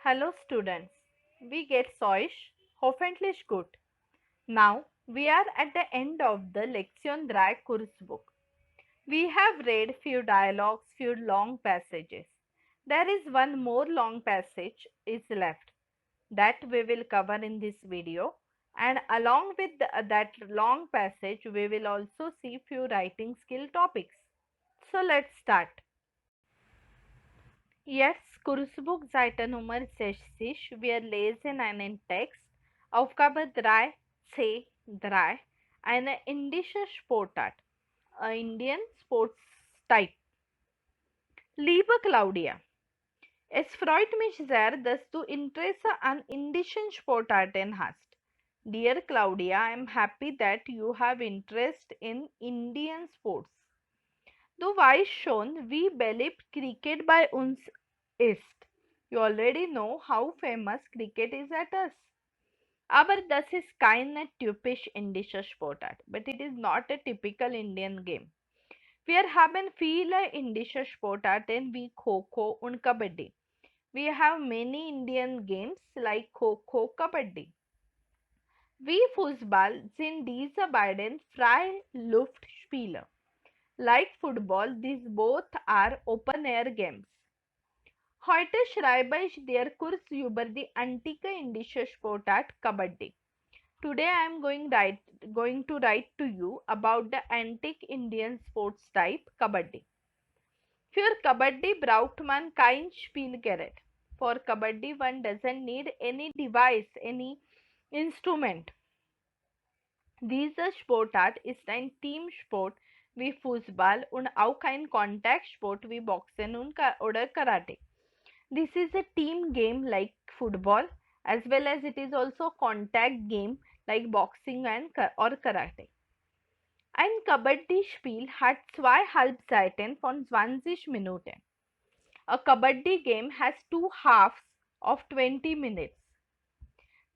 Hello students, wie geht's euch? Hoffentlich gut. Now we are at the end of the Lektion 3 Kursbuch. We have read few dialogues, few long passages. There is one more long passage is left that we will cover in this video, and along with that long passage we will also see few writing skill topics. So let's start. Jetzt Kursbuch Seite Nummer 60. Wir lesen einen Text. Aufgabe 3c3. Eine indische Sportart. A Indian Sports Type. Liebe Claudia, es freut mich sehr, dass du Interesse an indischen Sportarten hast. Dear Claudia, I am happy that you have interest in Indian sports. Du weißt schon, wie beliebt Cricket bei uns ist. You already know how famous cricket is at us. Aber das ist keine typisch indische Sportart. But it is not a typical Indian game. Wir haben viele indische Sportarten wie Kho-Kho und Kabaddi. We have many Indian games like Kho-Kho, Kabaddi. Wie Fußball sind diese beiden Freiluftspiele. Like football, these both are open-air games. Heute schreibe ich dir kurz über die antike indische Sportart Kabaddi. Today I am going to write to you about the antique Indian sports type Kabaddi. Für Kabaddi braucht man kein Spielgerät. For Kabaddi one doesn't need any device, any instrument. Diese Sportart ist ein Teamsport wie Fußball und auch ein Kontaktsport wie Boxen oder Karate. This is a team game like football as well as it is also contact game like boxing or karate. Ein Kabaddi-Spiel hat zwei Halbzeiten von 20 Minuten. A Kabaddi game has two halves of 20 minutes.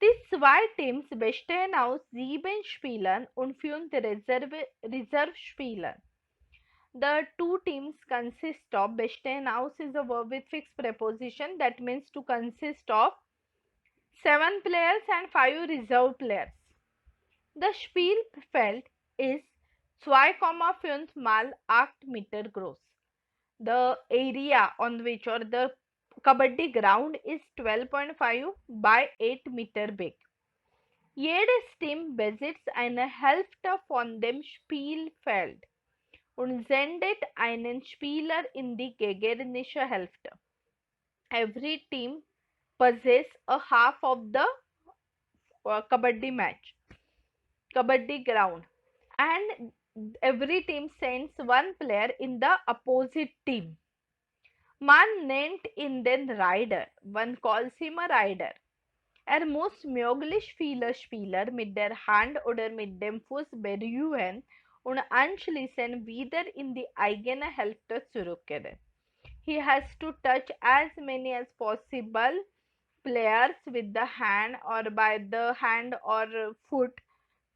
Die zwei Teams bestehen aus 7 Spielern und 5 Reservespielern. The two teams consist of bestehen aus is a verb with fixed preposition that means to consist of 7 players and 5 reserve players. The Spielfeld is 2,5 mal 8 Meter groß. The area on which or the Kabaddi ground is 12.5 by 8 Meter big. Jedes Team besitzt eine Hälfte von dem Spielfeld und sendet einen Spieler in die gegnerische Hälfte. Every team possesses a half of the Kabaddi match, Kabaddi ground, and every team sends one player in the opposite team. Man nennt ihn den Rider, one calls him a rider. Muss möglichst viele Spieler mit der Hand oder mit dem Fuß berühren und anschließend wieder in die eigene Hälfte zurückkehren. He has to touch as many as possible players with the hand or by the hand or foot.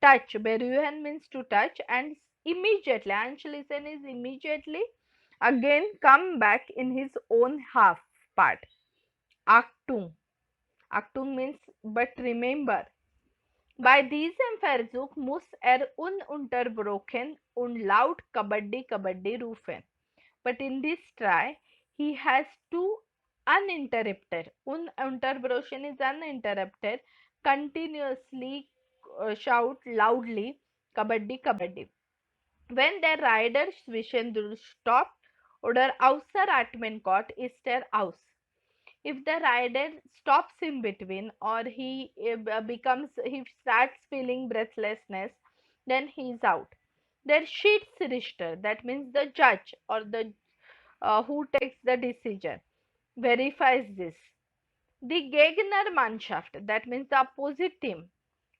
Touch, berühren means to touch, and immediately, anschließend is immediately again come back in his own half part. Achtung. Achtung means but remember. Bei diesem Versuch muss ununterbrochen und laut Kabaddi Kabaddi rufen. But in this try, he has to uninterrupted. Unterbrochen is uninterrupted. Continuously shout loudly Kabaddi Kabaddi. When der Rider zwischendurch stoppt oder außer Atmen kommt, ist aus. If the rider stops in between or he starts feeling breathlessness, then he is out. Their Schiedsrichter, that means the judge or the who takes the decision, verifies this. The Gegnermannschaft, that means the opposite team,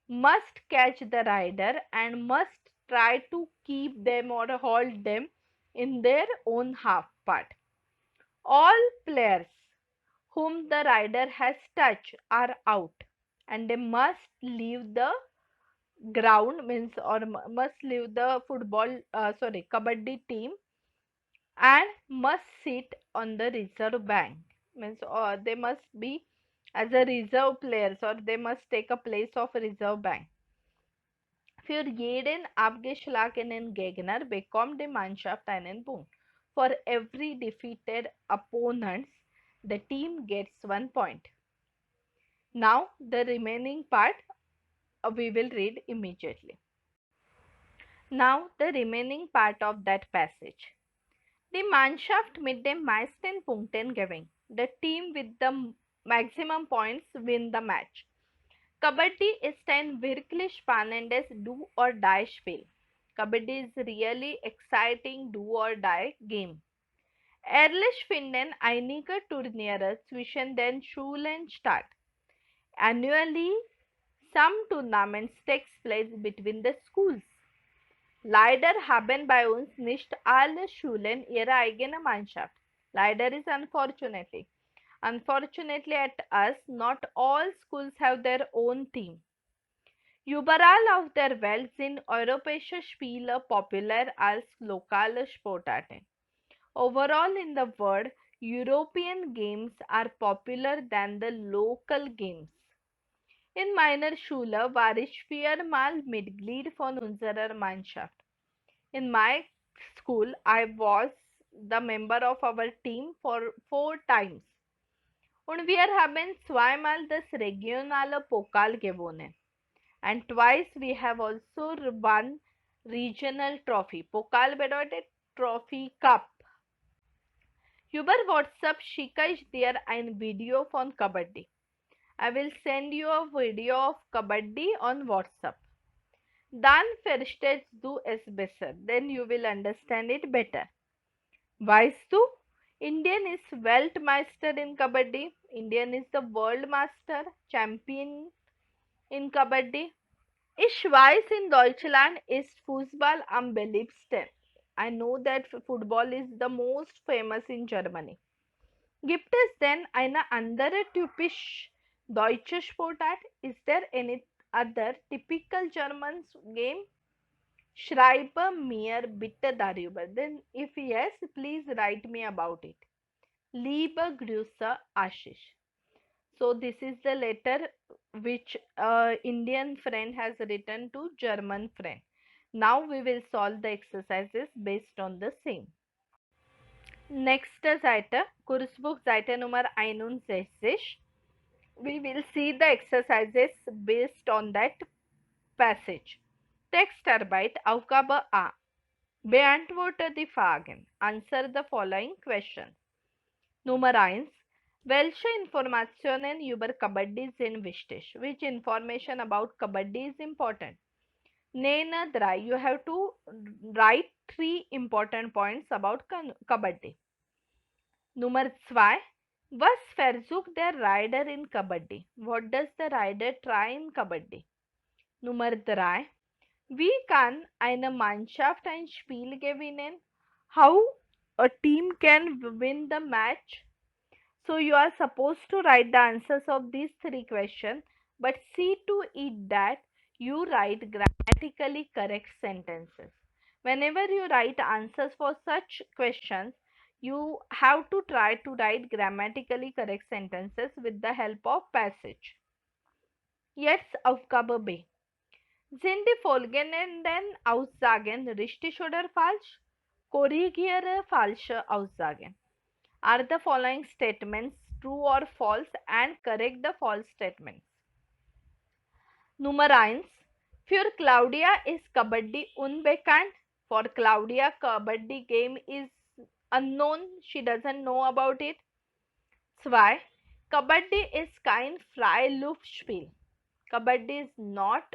must catch the rider and must try to keep them or hold them in their own half part. All players whom the rider has touched are out and they must leave the ground means or must leave the kabaddi team and must sit on the reserve bank means or they must be as a reserve players, or they must take a place of reserve bank. Für jeden abgeschlagenen Gegner bekommt die Mannschaft einen Punkt. For every defeated opponent, the team gets 1 point. Now, the remaining part we will read immediately. Now, the remaining part of that passage. Die Mannschaft mit den meisten Punkten gewinnt. The team with the maximum points win the match. Kabaddi ist ein wirklich spannendes Do-or-Die-Spiel. Kabaddi is really exciting Do-or-Die game. Ehrlich finden einige Turniere zwischen den Schulen statt. Annually, some tournaments takes place between the schools. Leider haben bei uns nicht alle Schulen ihre eigene Mannschaft. Leider is unfortunately. Unfortunately at us, not all schools have their own team. Überall auf der Welt sind europäische Spiele populär als lokale Sportarten. Overall in the world, European games are popular than the local games. In meiner Schule war ich 4-mal Mitglied von unserer Mannschaft. In my school, I was the member of our team for 4 times. Und wir haben 2-mal das regionale Pokal gewonnen. And twice we have also won regional trophy. Pokal bedeutet Trophy Cup. Über WhatsApp schicke ich dir ein Video von Kabaddi. I will send you a video of Kabaddi on WhatsApp. Dann verstehst du es besser. Then you will understand it better. Weißt du, Indian is Weltmeister in Kabaddi. Indian is the World Master Champion in Kabaddi. Ich weiß, in Deutschland ist Fußball am beliebtesten. I know that football is the most famous in Germany. Gibt es denn eine andere typisch deutsche Sportart? Is there any other typical German game? Schreibe mir bitte darüber. Then if yes, please write me about it. Liebe Grüße, Ashish. So this is the letter which Indian friend has written to German friend. Now we will solve the exercises based on the same. Nächste Seite, Kursbuch Seite Nummer 61. We will see the exercises based on that passage. Textarbeit Aufgabe A. Beantworte die Fragen. Answer the following questions. Nummer 1. Welche Informationen über Kabaddi sind wichtig? Which information about Kabaddi is important? Nenne 3. You have to write 3 important points about Kabaddi. Nummer 2. Was versucht der Rider in Kabaddi? What does the rider try in Kabaddi? Nummer 3. Wie kann eine Mannschaft ein Spiel gewinnen? How a team can win the match? So you are supposed to write the answers of these 3 questions, but see to it that you write grammatically correct sentences. Whenever you write answers for such questions, you have to try to write grammatically correct sentences with the help of passage. Jetzt Aufgabe B. Sind die folgenden Aussagen richtig oder falsch? Korrigiere falsche Aussagen. Are the following statements true or false, and correct the false statements? Nummer 1. Für Claudia ist Kabaddi unbekannt. For Claudia, Kabaddi game is unknown. She doesn't know about it. 2. Kabaddi ist kein Freiluftspiel. Kabaddi is not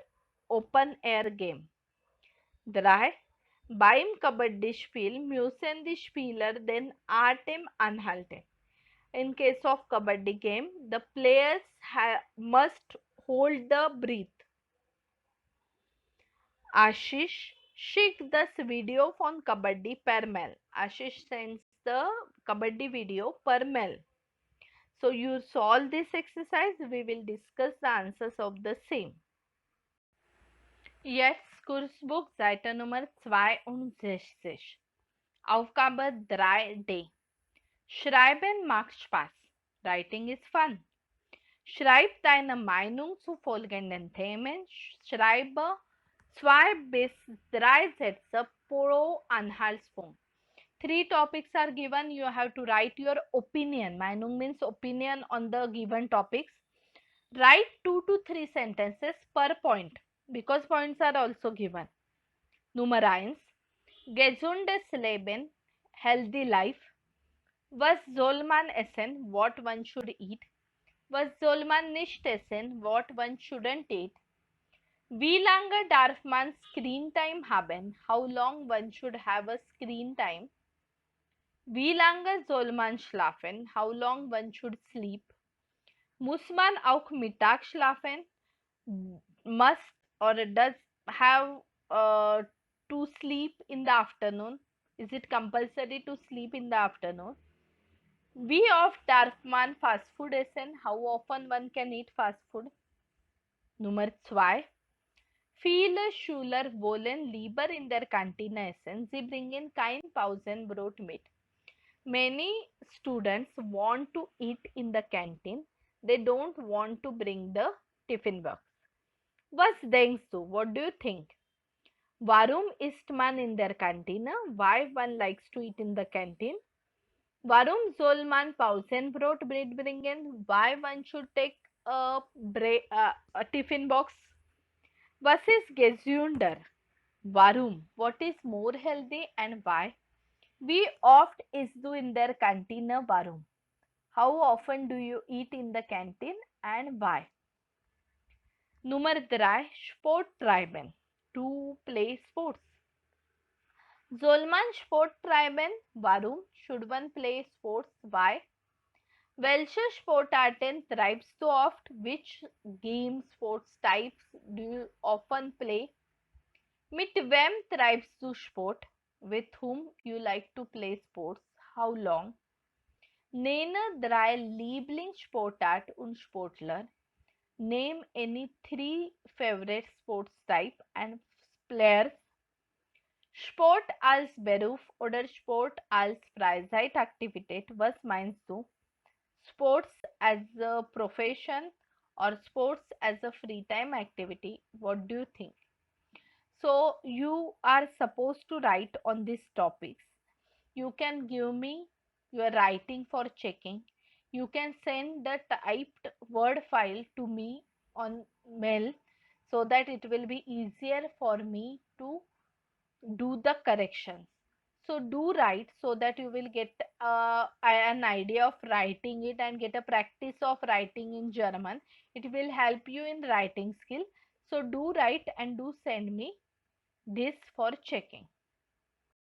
open air game. 3. Beim Kabaddi-Spiel müssen die Spieler den Atem anhalten. In case of Kabaddi game, the players must hold the breath. Ashish schickt das Video von Kabaddi per mail. Ashish sends the Kabaddi video per mail. So you solve this exercise. We will discuss the answers of the same. Jetzt Kursbuch Seite Nummer 62. Aufgabe 3D. Schreiben macht Spaß. Writing is fun. Schreib deine Meinung zu folgenden Themen. Schreibe zwei bis drei Sätze pro Anhaltspunkt. Three topics are given. You have to write your opinion. Meinung means opinion on the given topics. Write 2 to 3 sentences per point because points are also given. Nummer 1. Gesundes Leben, healthy life. Was soll man essen? What one should eat. Was soll man nicht essen? What one shouldn't eat. Wie lange darf man Screen Time haben? How long one should have a screen time. Wie lange soll man schlafen? How long one should sleep. Muss man auch Mittag schlafen? Must or does have to sleep in the afternoon? Is it compulsory to sleep in the afternoon? Wie oft darf man Fast Food essen? How often one can eat fast food? Nummer 2. Viele Schüler wollen lieber in der Kantine essen. Sie bringen kein Pausenbrot mit. Many students want to eat in the canteen. They don't want to bring the tiffin box. Was denkst du? What do you think? Warum isst man in der Kantine? Why one likes to eat in the canteen? Warum soll man Pausenbrot mitbringen? Why one should take a tiffin box? Was ist gesünder? Warum? What is more healthy and why? Wie oft isst du in der Kantine? Warum? How often do you eat in the canteen and why? Nummer 3. Sport treiben. To play sports. Soll man Sport treiben? Warum should one play sports? Why? Welche Sportarten treibst du oft? Which game sports types do you often play? Mit wem treibst du Sport? With whom you like to play sports? How long? Nenne 3 Lieblingssportart und Sportler. Name any 3 favorite sports type and players. Sport als Beruf oder Sport als Freizeitaktivität. Was meinst du? Sports as a profession or sports as a free time activity? What do you think? So you are supposed to write on these topics. You can give me your writing for checking. You can send the typed word file to me on mail so that it will be easier for me to do the corrections. So do write so that you will get an idea of writing it and get a practice of writing in German. It will help you in writing skill. So do write and do send me this for checking.